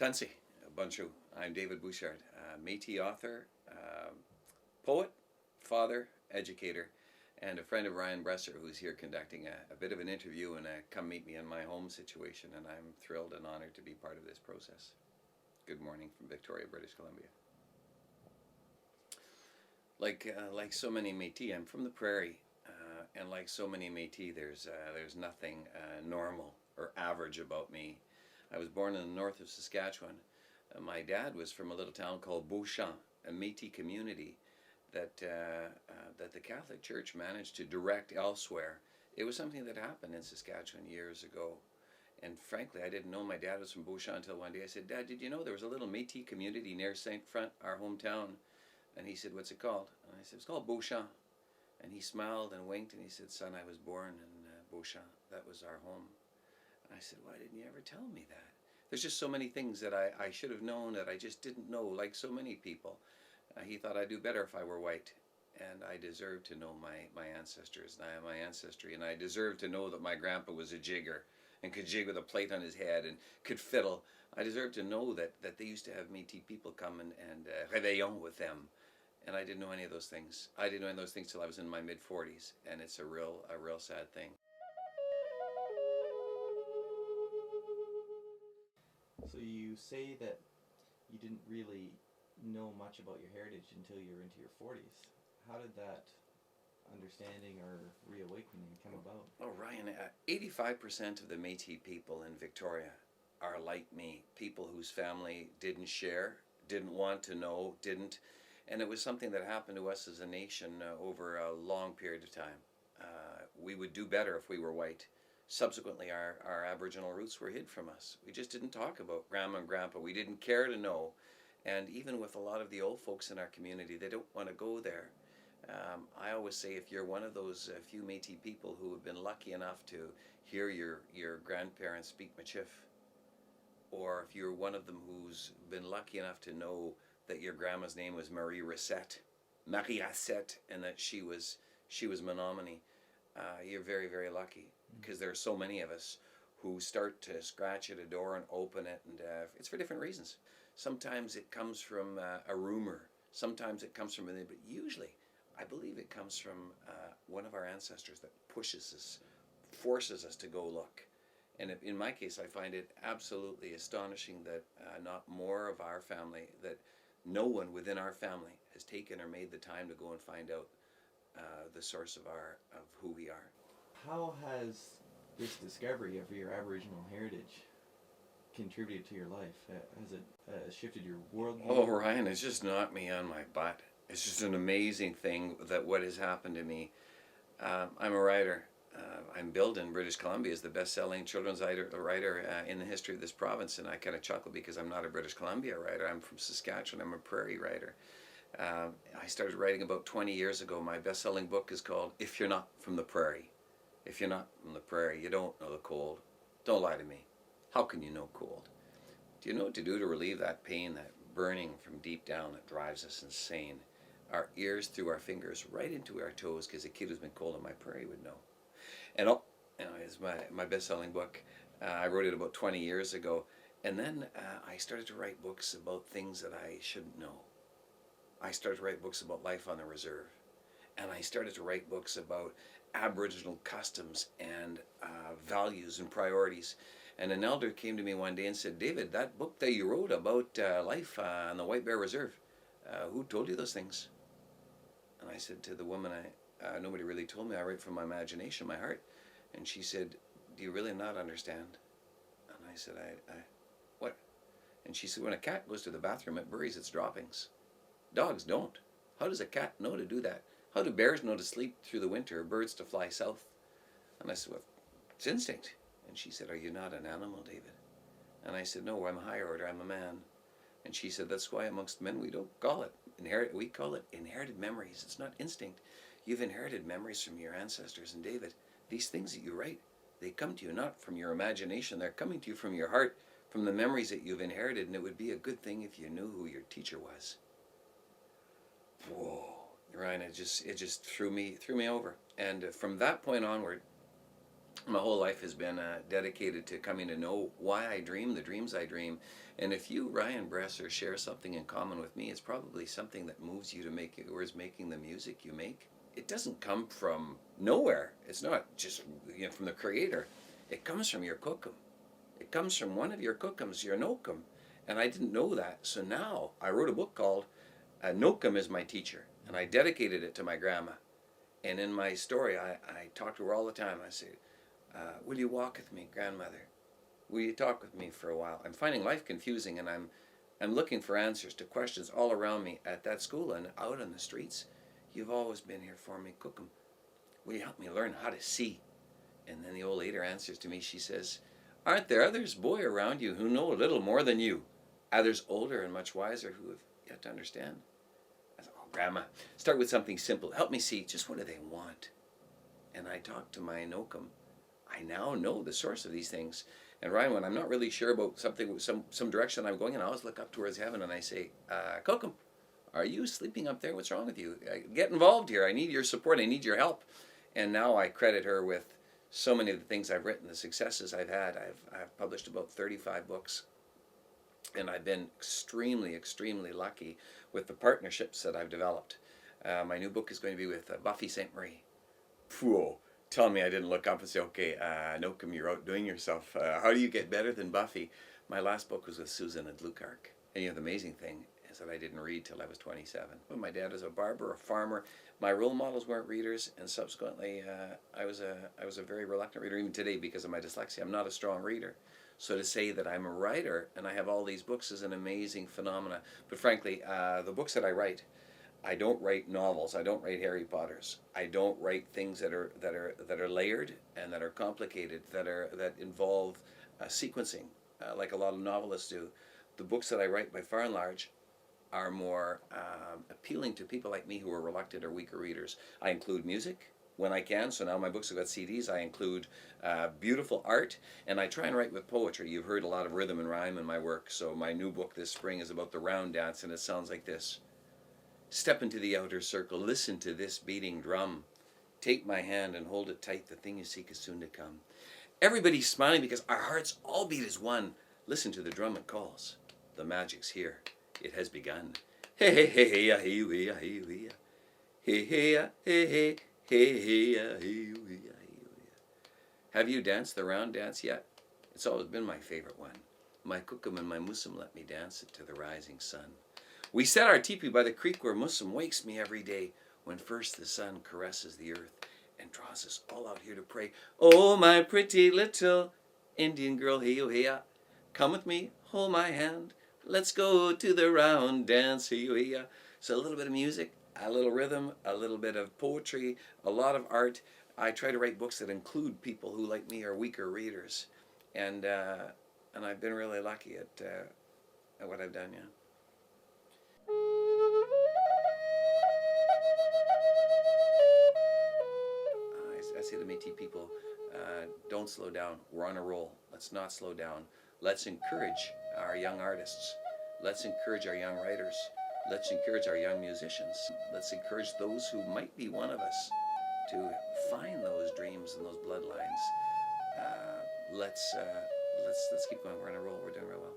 Tansi, bonjour. I'm David Bouchard, Metis author, poet, father, educator, and a friend of Ryan Bresser, who's here conducting a bit of an interview and a come meet me in my home situation, and I'm thrilled and honored to be part of this process. Good morning from Victoria, British Columbia. Like so many Métis, I'm from the prairie, and like so many Métis, there's nothing normal or average about me. I was born in the north of Saskatchewan. My dad was from a little town called Beauchamp, a Métis community that the Catholic Church managed to direct elsewhere. It was something that happened in Saskatchewan years ago. And frankly, I didn't know my dad was from Beauchamp until one day I said, "Dad, did you know there was a little Métis community near St. Front, our hometown?" And he said, "What's it called?" And I said, "It's called Beauchamp." And he smiled and winked and he said, "Son, I was born in Beauchamp. That was our home." And I said, "Why didn't you ever tell me that?" There's just so many things that I should have known that I just didn't know, like so many people. He thought I'd do better if I were white. And I deserve to know my ancestors and my ancestry. And I deserve to know that my grandpa was a jigger and could jig with a plate on his head and could fiddle. I deserve to know that they used to have Métis people come and réveillon with them. And I didn't know any of those things. I didn't know any of those things till I was in my mid-40s. And it's a real sad thing. So you say that you didn't really know much about your heritage until you were into your 40s. How did that understanding or reawakening come about? Oh, Ryan, 85% of the Métis people in Victoria are like me, people whose family didn't share, didn't want to know, didn't. And it was something that happened to us as a nation over a long period of time. We would do better if we were white. Subsequently, our Aboriginal roots were hid from us. We just didn't talk about Grandma and Grandpa. We didn't care to know. And even with a lot of the old folks in our community, they don't want to go there. I always say if you're one of those few Métis people who have been lucky enough to hear your grandparents speak Michif, or if you're one of them who's been lucky enough to know that your grandma's name was Marie Racette, and that she was Menominee, you're very, very lucky, because there are so many of us who start to scratch at a door and open it, and it's for different reasons. Sometimes it comes from a rumor, sometimes it comes from within, but usually I believe it comes from one of our ancestors that pushes us, forces us to go look. And in my case, I find it absolutely astonishing that not more of our family, that no one within our family has taken or made the time to go and find out the source of who we are. How has this discovery of your Aboriginal heritage contributed to your life? Has it shifted your worldview? Oh, Ryan, it's just knocked me on my butt. It's just an amazing thing that what has happened to me. I'm a writer. I'm billed in British Columbia as the best-selling children's writer in the history of this province, and I kind of chuckle because I'm not a British Columbia writer. I'm from Saskatchewan. I'm a prairie writer. I started writing about 20 years ago. My best-selling book is called If You're Not From the Prairie. If you're not from the prairie, you don't know the cold. Don't lie to me. How can you know cold? Do you know what to do to relieve that pain, that burning from deep down that drives us insane? Our ears through our fingers right into our toes, because a kid who's been cold on my prairie would know. And it's my best-selling book. I wrote it about 20 years ago. And then I started to write books about things that I shouldn't know. I started to write books about life on the reserve. And I started to write books about Aboriginal customs and values and priorities. And an elder came to me one day and said, "David, that book that you wrote about life on the White Bear Reserve, who told you those things?" And I said to the woman, nobody really told me. I write from my imagination, my heart. And she said, "Do you really not understand?" And I said, what? And she said, "When a cat goes to the bathroom, it buries its droppings. Dogs don't. How does a cat know to do that? How do bears know to sleep through the winter, or birds to fly south?" And I said, "Well, it's instinct." And she said, "Are you not an animal, David?" And I said, "No, I'm a higher order. I'm a man." And she said, "That's why amongst men we don't call it inherit. We call it inherited memories. It's not instinct. You've inherited memories from your ancestors. And David, these things that you write, they come to you not from your imagination. They're coming to you from your heart, from the memories that you've inherited. And it would be a good thing if you knew who your teacher was." Whoa, Ryan! It just threw me over. And from that point onward, My whole life has been dedicated to coming to know why I dream, the dreams I dream. And if you, Ryan Bresser, share something in common with me, it's probably something that moves you to make it, or is making the music you make. It doesn't come from nowhere. It's not just from the creator. It comes from your cookum. It comes from one of your cookums, your nokum. And I didn't know that. So now I wrote a book called Nokum is My Teacher. And I dedicated it to my grandma. And in my story, I talk to her all the time. I say, will you walk with me, grandmother? Will you talk with me for a while? I'm finding life confusing, and I'm looking for answers to questions all around me at that school and out on the streets. You've always been here for me, Cookum. Will you help me learn how to see? And then the old lady answers to me. She says, aren't there others, boy, around you who know a little more than you? Others older and much wiser who have yet to understand? I thought, oh, Grandma, start with something simple. Help me see just what do they want. And I talked to my Nokum. I now know the source of these things. And Ryan, when I'm not really sure about something, some direction I'm going in, I always look up towards heaven and I say, Cookum, are you sleeping up there? What's wrong with you? Get involved here. I need your support. I need your help. And now I credit her with so many of the things I've written, the successes I've had. I've published about 35 books. And I've been extremely, extremely lucky with the partnerships that I've developed. My new book is going to be with Buffy St. Marie. Whoa. Tell me I didn't look up and say, okay, Nokum, you're outdoing yourself. How do you get better than Buffy? My last book was with Susan and Lukark. And the amazing thing is that I didn't read till I was 27. But my dad was a barber, a farmer. My role models weren't readers, and subsequently I was a very reluctant reader, even today because of my dyslexia. I'm not a strong reader. So to say that I'm a writer and I have all these books is an amazing phenomena. But frankly, the books that I write, I don't write novels. I don't write Harry Potters. I don't write things that are layered and that are complicated, that involve sequencing, like a lot of novelists do. The books that I write, by far and large, are more appealing to people like me who are reluctant or weaker readers. I include music when I can. So now my books have got CDs. I include beautiful art, and I try and write with poetry. You've heard a lot of rhythm and rhyme in my work. So my new book this spring is about the round dance, and it sounds like this. Step into the outer circle, listen to this beating drum. Take my hand and hold it tight, the thing you seek is soon to come. Everybody's smiling because our hearts all beat as one. Listen to the drum it calls. The magic's here. It has begun. Hey, hey, hey, hey, hey, hey, hey, hey, hey, hey, hey, hey, hey, hey. Have you danced the round dance yet? It's always been my favorite one. My Cookum and my Musum let me dance it to the rising sun. We set our teepee by the creek where Musum wakes me every day when first the sun caresses the earth and draws us all out here to pray. Oh, my pretty little Indian girl, hey, oh, hey, come with me, hold my hand. Let's go to the round dance, hey, oh, hey. So a little bit of music, a little rhythm, a little bit of poetry, a lot of art. I try to write books that include people who, like me, are weaker readers. And I've been really lucky at what I've done, yeah. I say to Metis people, don't slow down. We're on a roll. Let's not slow down. Let's encourage our young artists. Let's encourage our young writers. Let's encourage our young musicians. Let's encourage those who might be one of us to find those dreams and those bloodlines. Let's keep going. We're on a roll. We're doing real well.